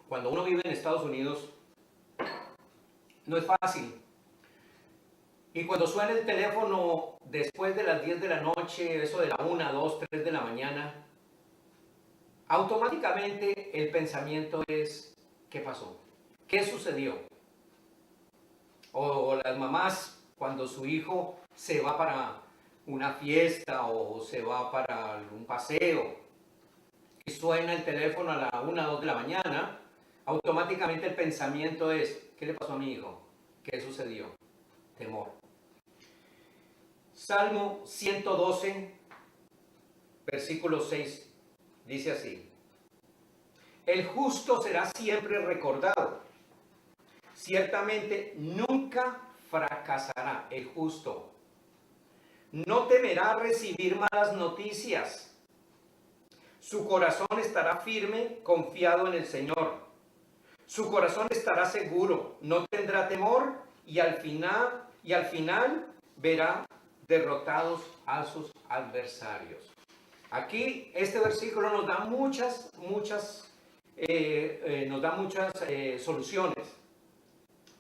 Cuando uno vive en Estados Unidos, no es fácil. Y cuando suena el teléfono después de las 10 de la noche, eso de la 1, 2, 3 de la mañana, automáticamente el pensamiento es, ¿qué pasó? ¿Qué sucedió? O las mamás, cuando su hijo se va para una fiesta o se va para algún paseo y suena el teléfono a la 1, 2 de la mañana, automáticamente el pensamiento es, ¿qué le pasó a mi hijo? ¿Qué sucedió? Temor. Salmo 112, versículo 6, dice así: el justo será siempre recordado. Ciertamente nunca fracasará el justo. No temerá recibir malas noticias. Su corazón estará firme, confiado en el Señor. Su corazón estará seguro, no tendrá temor y al final verá derrotados a sus adversarios. Aquí este versículo nos da muchas soluciones,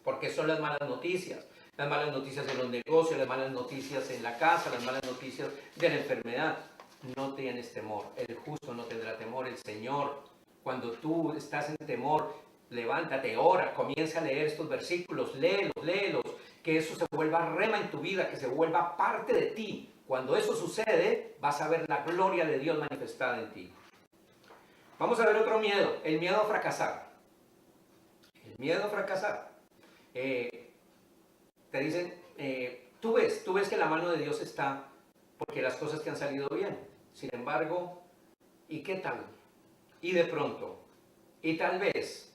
porque son las malas noticias. Las malas noticias en los negocios, las malas noticias en la casa, las malas noticias de la enfermedad. No tienes temor, el justo no tendrá temor, el Señor. Cuando tú estás en temor, levántate, ora, comienza a leer estos versículos, léelos, que eso se vuelva rema en tu vida, que se vuelva parte de ti. Cuando eso sucede, vas a ver la gloria de Dios manifestada en ti. Vamos a ver otro miedo, el miedo a fracasar. El miedo a fracasar. Te dicen, tú ves que la mano de Dios está porque las cosas te han salido bien. Sin embargo, ¿y qué tal? Y de pronto, y tal vez,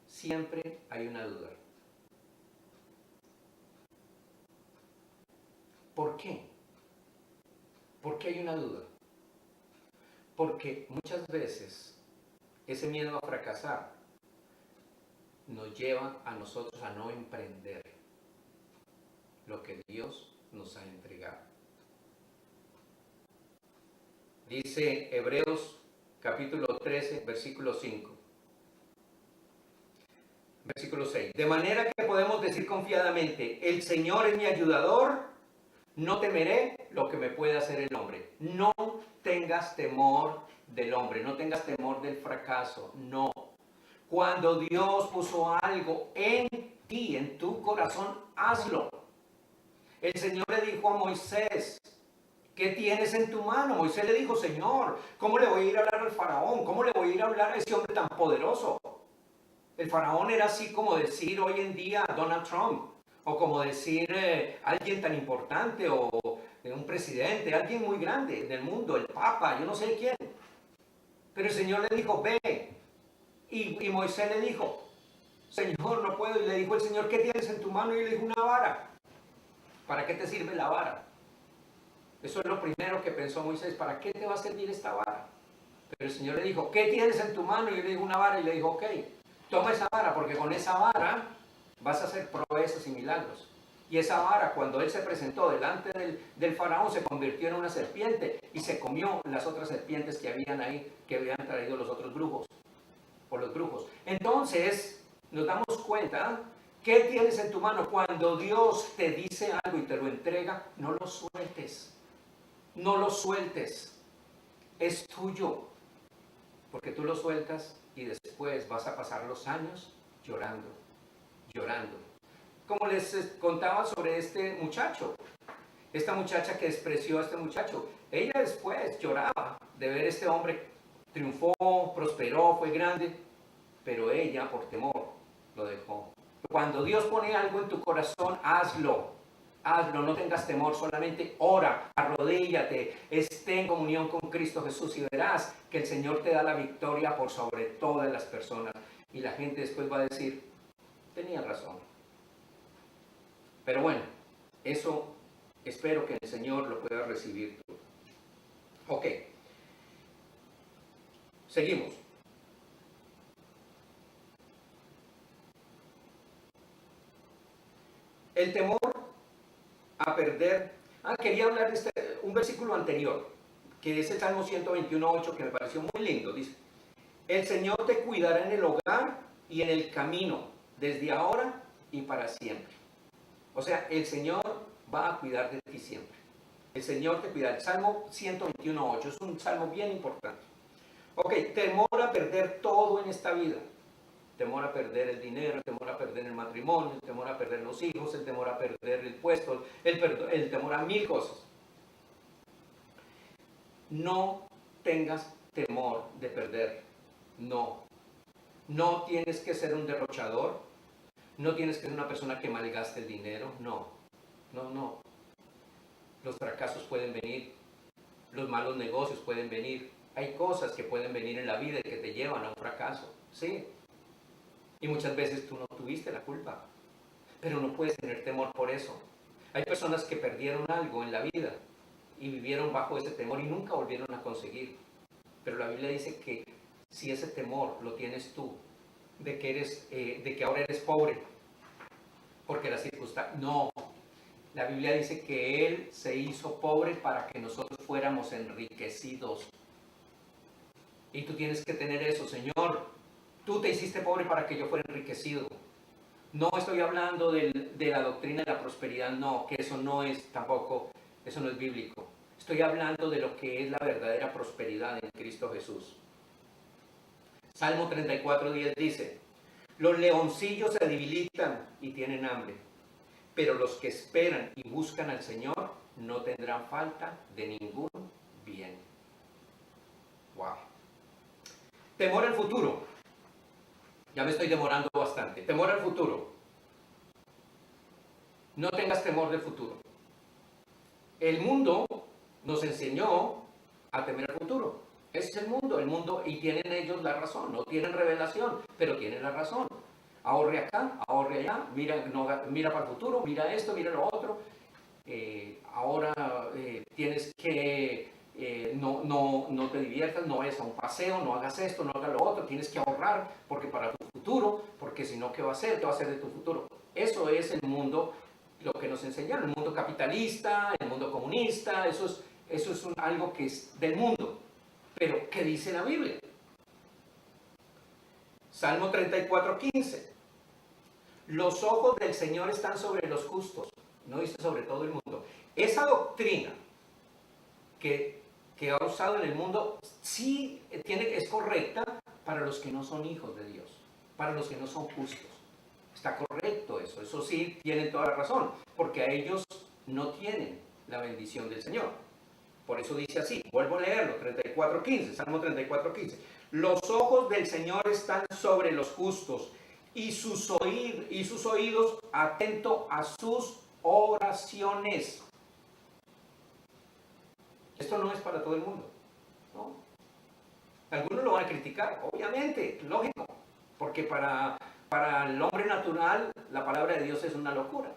siempre hay una duda. ¿Por qué? ¿Por qué hay una duda? Porque muchas veces ese miedo a fracasar nos lleva a nosotros a no emprender lo que Dios nos ha entregado. Dice Hebreos capítulo 13, versículo 5. Versículo 6. De manera que podemos decir confiadamente, el Señor es mi ayudador, no temeré lo que me pueda hacer el hombre. No tengas temor del hombre, no tengas temor del fracaso, no. Cuando Dios puso algo en ti, en tu corazón, hazlo. El Señor le dijo a Moisés, ¿qué tienes en tu mano? Moisés le dijo, Señor, ¿cómo le voy a ir a hablar al faraón? ¿Cómo le voy a ir a hablar a ese hombre tan poderoso? El faraón era así como decir hoy en día Donald Trump, o como decir alguien tan importante, o un presidente, alguien muy grande del mundo, el Papa, yo no sé quién. Pero el Señor le dijo, ve. Y Moisés le dijo, Señor, no puedo. Y le dijo el Señor, ¿qué tienes en tu mano? Y le dijo, una vara. ¿Para qué te sirve la vara? Eso es lo primero que pensó Moisés, ¿para qué te va a servir esta vara? Pero el Señor le dijo, ¿qué tienes en tu mano? Y le dijo, una vara. Y le dijo, ok, toma esa vara, porque con esa vara vas a hacer proezas y milagros. Y esa vara, cuando él se presentó delante del faraón, se convirtió en una serpiente y se comió las otras serpientes que habían ahí, que habían traído los otros brujos, o los brujos. Entonces, nos damos cuenta, ¿qué tienes en tu mano? Cuando Dios te dice algo y te lo entrega, no lo sueltes. No lo sueltes. Es tuyo. Porque tú lo sueltas y después vas a pasar los años llorando. Como les contaba sobre este muchacho, esta muchacha que despreció a este muchacho, ella después lloraba de ver a este hombre, triunfó, prosperó, fue grande, pero ella por temor lo dejó. Cuando Dios pone algo en tu corazón, hazlo, no tengas temor, solamente ora, arrodíllate, esté en comunión con Cristo Jesús y verás que el Señor te da la victoria por sobre todas las personas. Y la gente después va a decir, tenía razón. Pero bueno, Eso espero que el Señor lo pueda recibir tú. Ok, seguimos. El temor a perder. Quería hablar de un versículo anterior, que es el Salmo 121.8, que me pareció muy lindo. Dice, el Señor te cuidará en el hogar y en el camino, desde ahora y para siempre. O sea, el Señor va a cuidar de ti siempre. El Señor te cuidará. El Salmo 121.8 es un salmo bien importante. Ok, temor a perder todo en esta vida. Temor a perder el dinero, el temor a perder el matrimonio, el temor a perder los hijos, el temor a perder el puesto, el temor a mil cosas. No tengas temor de perder. No. No tienes que ser un derrochador. No tienes que ser una persona que malgaste el dinero. No. No. Los fracasos pueden venir. Los malos negocios pueden venir. Hay cosas que pueden venir en la vida y que te llevan a un fracaso. Sí. Y muchas veces tú no tuviste la culpa. Pero no puedes tener temor por eso. Hay personas que perdieron algo en la vida y vivieron bajo ese temor y nunca volvieron a conseguir. Pero la Biblia dice que si ese temor lo tienes tú, de que ahora eres pobre, porque la circunstancia... No, la Biblia dice que Él se hizo pobre para que nosotros fuéramos enriquecidos. Y tú tienes que tener eso, Señor. Tú te hiciste pobre para que yo fuera enriquecido. No estoy hablando de la doctrina de la prosperidad, no, que eso no es tampoco, eso no es bíblico. Estoy hablando de lo que es la verdadera prosperidad en Cristo Jesús. Salmo 34:10 dice, los leoncillos se debilitan y tienen hambre, pero los que esperan y buscan al Señor no tendrán falta de ningún bien. Wow. Temor al futuro. Ya me estoy demorando bastante. Temor al futuro. No tengas temor del futuro. El mundo nos enseñó a temer al futuro. Ese es el mundo, y tienen ellos la razón, no tienen revelación, pero tienen la razón. Ahorre acá, ahorre allá, mira para el futuro, mira esto, mira lo otro. Ahora tienes que, no te diviertas, no vayas a un paseo, no hagas esto, no hagas lo otro, tienes que ahorrar porque para tu futuro, porque si no, ¿qué va a hacer? ¿Qué va a hacer de tu futuro? Eso es el mundo, lo que nos enseñaron, el mundo capitalista, el mundo comunista, eso es algo que es del mundo. Pero, ¿qué dice la Biblia? Salmo 34:15. Los ojos del Señor están sobre los justos, no dice sobre todo el mundo. Esa doctrina que ha usado en el mundo sí es correcta para los que no son hijos de Dios, para los que no son justos. Está correcto eso sí tienen toda la razón, porque a ellos no tienen la bendición del Señor. Por eso dice así, vuelvo a leerlo, 34:15, Salmo 34:15. Los ojos del Señor están sobre los justos y sus oídos atentos a sus oraciones. Esto no es para todo el mundo, ¿no? Algunos lo van a criticar, obviamente, lógico, porque para el hombre natural la palabra de Dios es una locura.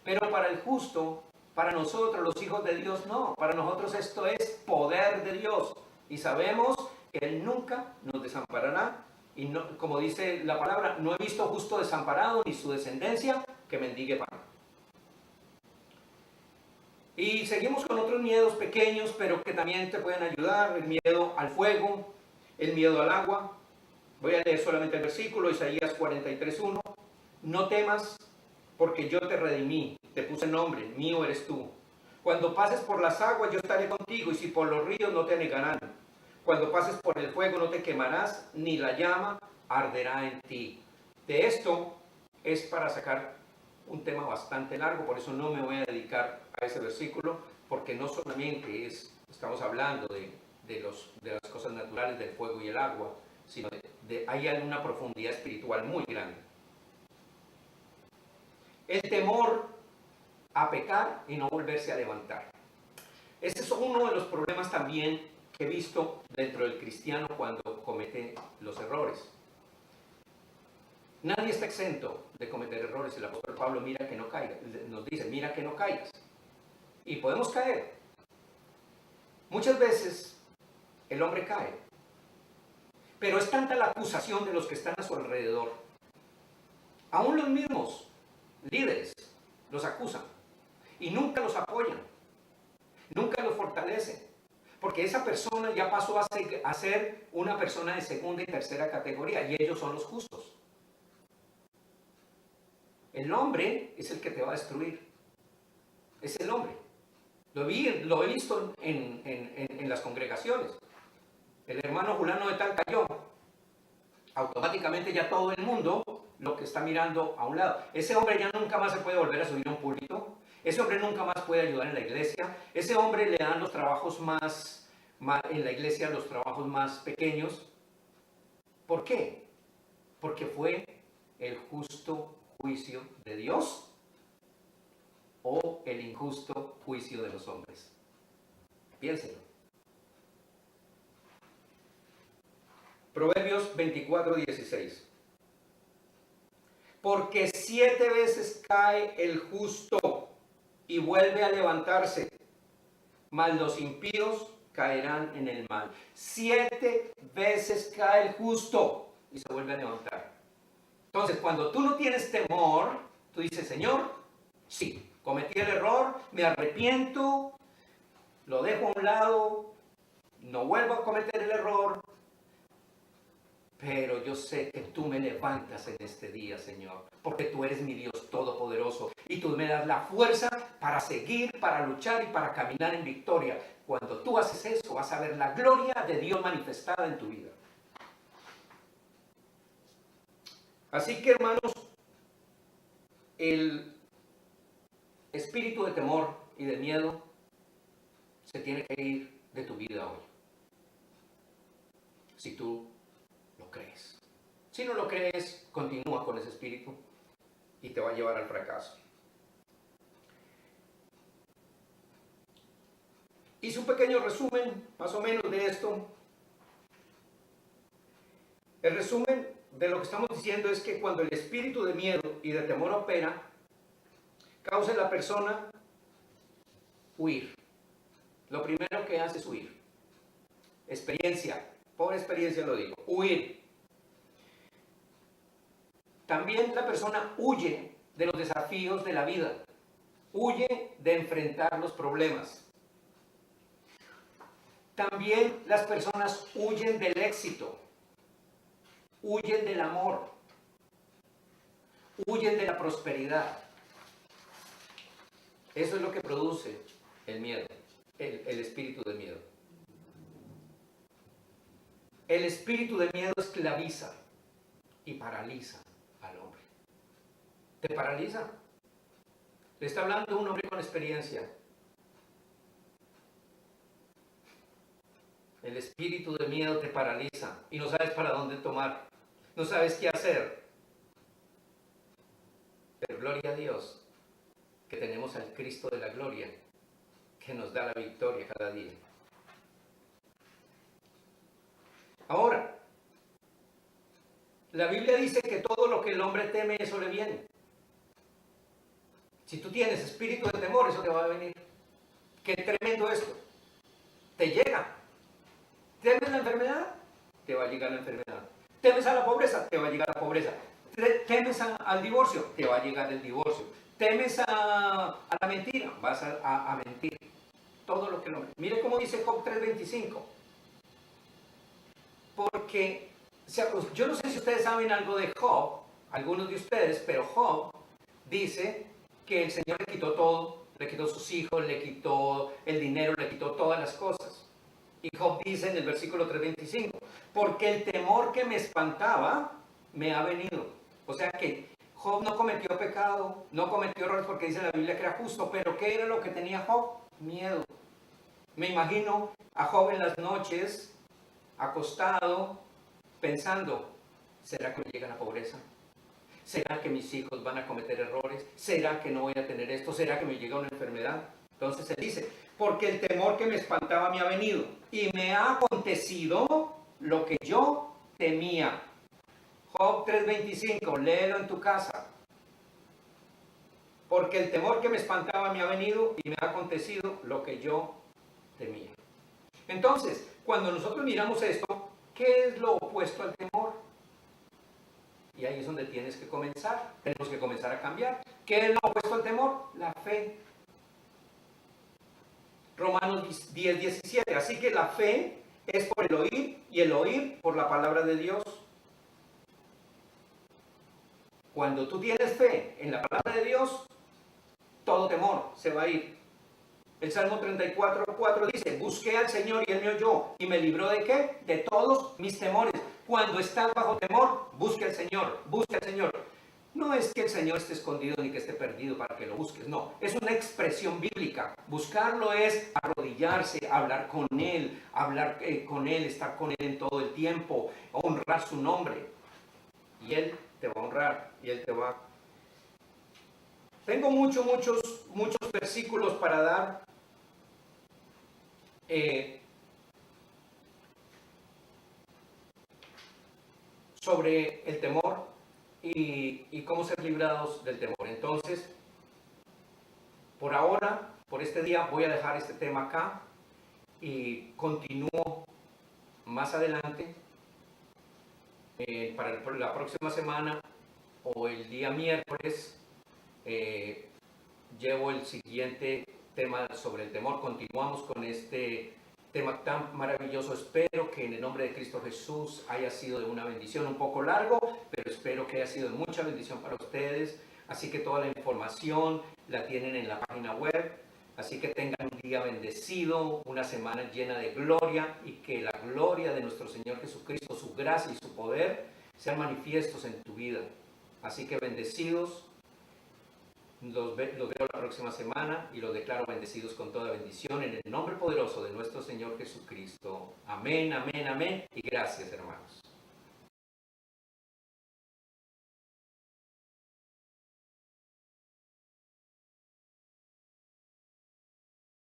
Pero para el justo, para nosotros los hijos de Dios, no. Para nosotros esto es poder de Dios. Y sabemos que Él nunca nos desamparará. Y no, como dice la palabra, no he visto justo desamparado ni su descendencia que mendigue pan. Y seguimos con otros miedos pequeños, pero que también te pueden ayudar. El miedo al fuego, el miedo al agua. Voy a leer solamente el versículo, Isaías 43:1. No temas, porque yo te redimí, te puse nombre, mío eres tú. Cuando pases por las aguas, yo estaré contigo, y si por los ríos, no te anegarán. Cuando pases por el fuego, no te quemarás, ni la llama arderá en ti. De esto es para sacar un tema bastante largo, por eso no me voy a dedicar a ese versículo, porque no solamente estamos hablando de las cosas naturales del fuego y el agua, sino hay una profundidad espiritual muy grande. El temor a pecar y no volverse a levantar. Ese es uno de los problemas también que he visto dentro del cristiano cuando comete los errores. Nadie está exento de cometer errores. El apóstol Pablo mira que no caiga, nos dice, mira que no caigas. Y podemos caer. Muchas veces el hombre cae. Pero es tanta la acusación de los que están a su alrededor. Aún los mismos líderes los acusan. Y nunca los apoyan. Nunca los fortalecen. Porque esa persona ya pasó a ser una persona de segunda y tercera categoría. Y ellos son los justos. El hombre es el que te va a destruir. Es el hombre. Lo he visto en las congregaciones. El hermano fulano de tal cayó. Automáticamente ya todo el mundo lo que está mirando a un lado. Ese hombre ya nunca más se puede volver a subir a un púlpito. Ese hombre nunca más puede ayudar en la iglesia. Ese hombre le dan los trabajos más en la iglesia, los trabajos más pequeños. ¿Por qué? Porque fue el justo juicio de Dios o el injusto juicio de los hombres. Piénsenlo. Proverbios 24:16. Porque 7 veces cae el justo y vuelve a levantarse, mas los impíos caerán en el mal. 7 veces cae el justo y se vuelve a levantar. Entonces, cuando tú no tienes temor, tú dices, Señor, sí, cometí el error, me arrepiento, lo dejo a un lado, no vuelvo a cometer el error, pero yo sé que tú me levantas en este día, Señor, porque tú eres mi Dios todopoderoso y tú me das la fuerza para seguir, para luchar y para caminar en victoria. Cuando tú haces eso, vas a ver la gloria de Dios manifestada en tu vida. Así que, hermanos, el espíritu de temor y de miedo se tiene que ir de tu vida hoy. Si tú lo crees. Si no lo crees, continúa con ese espíritu y te va a llevar al fracaso. Hice un pequeño resumen, más o menos, de esto. El resumen de lo que estamos diciendo es que cuando el espíritu de miedo y de temor opera, causa en la persona huir. Lo primero que hace es huir. Experiencia, por experiencia lo digo, huir. También la persona huye de los desafíos de la vida, huye de enfrentar los problemas. También las personas huyen del éxito, huyen del amor, huyen de la prosperidad. Eso es lo que produce el miedo, el espíritu de miedo. El espíritu de miedo esclaviza y paraliza al hombre. ¿Te paraliza? Le está hablando un hombre con experiencia. El espíritu de miedo te paraliza y no sabes para dónde tomar. No sabes qué hacer. Pero gloria a Dios que tenemos al Cristo de la gloria que nos da la victoria cada día. Ahora, la Biblia dice que todo lo que el hombre teme, eso le viene. Si tú tienes espíritu de temor, eso te va a venir. Qué tremendo esto. Te llega. ¿Temes la enfermedad? Te va a llegar la enfermedad. ¿Temes a la pobreza? Te va a llegar la pobreza. ¿Temes al divorcio? Te va a llegar el divorcio. ¿Temes a la mentira? Vas a mentir. Todo lo que el hombre... Mire cómo dice Job 3:25. Porque yo no sé si ustedes saben algo de Job, algunos de ustedes, pero Job dice que el Señor le quitó todo, le quitó sus hijos, le quitó el dinero, le quitó todas las cosas. Y Job dice en el versículo 3:25, porque el temor que me espantaba me ha venido. O sea que Job no cometió pecado, no cometió errores porque dice la Biblia que era justo, pero ¿qué era lo que tenía Job? Miedo. Me imagino a Job en las noches, acostado, pensando, ¿será que me llega la pobreza? ¿Será que mis hijos van a cometer errores? ¿Será que no voy a tener esto? ¿Será que me llega una enfermedad? Entonces él dice, porque el temor que me espantaba me ha venido y me ha acontecido lo que yo temía. Job 3:25, léelo en tu casa. Porque el temor que me espantaba me ha venido y me ha acontecido lo que yo temía. Entonces, cuando nosotros miramos esto, ¿qué es lo opuesto al temor? Y ahí es donde tienes que comenzar. Tenemos que comenzar a cambiar. ¿Qué es lo opuesto al temor? La fe. Romanos 10:17. Así que la fe es por el oír y el oír por la palabra de Dios. Cuando tú tienes fe en la palabra de Dios, todo temor se va a ir. El Salmo 34:4 dice, busqué al Señor y Él me oyó y me libró ¿de qué? De todos mis temores. Cuando estás bajo temor, busque al Señor, busque al Señor. No es que el Señor esté escondido ni que esté perdido para que lo busques, no. Es una expresión bíblica. Buscarlo es arrodillarse, hablar con Él, estar con Él en todo el tiempo, honrar su nombre. Y Él te va a honrar y Él te va a... Tengo muchos versículos para dar. Sobre el temor y cómo ser librados del temor. Entonces, por ahora, por este día, voy a dejar este tema acá y continúo más adelante para la próxima semana o el día miércoles. Llevo el siguiente tema sobre el temor. Continuamos con este tema tan maravilloso. Espero que en el nombre de Cristo Jesús haya sido de una bendición, un poco largo, pero espero que haya sido de mucha bendición para ustedes. Así que toda la información la tienen en la página web. Así que tengan un día bendecido, una semana llena de gloria y que la gloria de nuestro Señor Jesucristo, su gracia y su poder sean manifiestos en tu vida. Así que bendecidos. Los veo la próxima semana y los declaro bendecidos con toda bendición en el nombre poderoso de nuestro Señor Jesucristo. Amén, amén, amén. Y gracias, hermanos.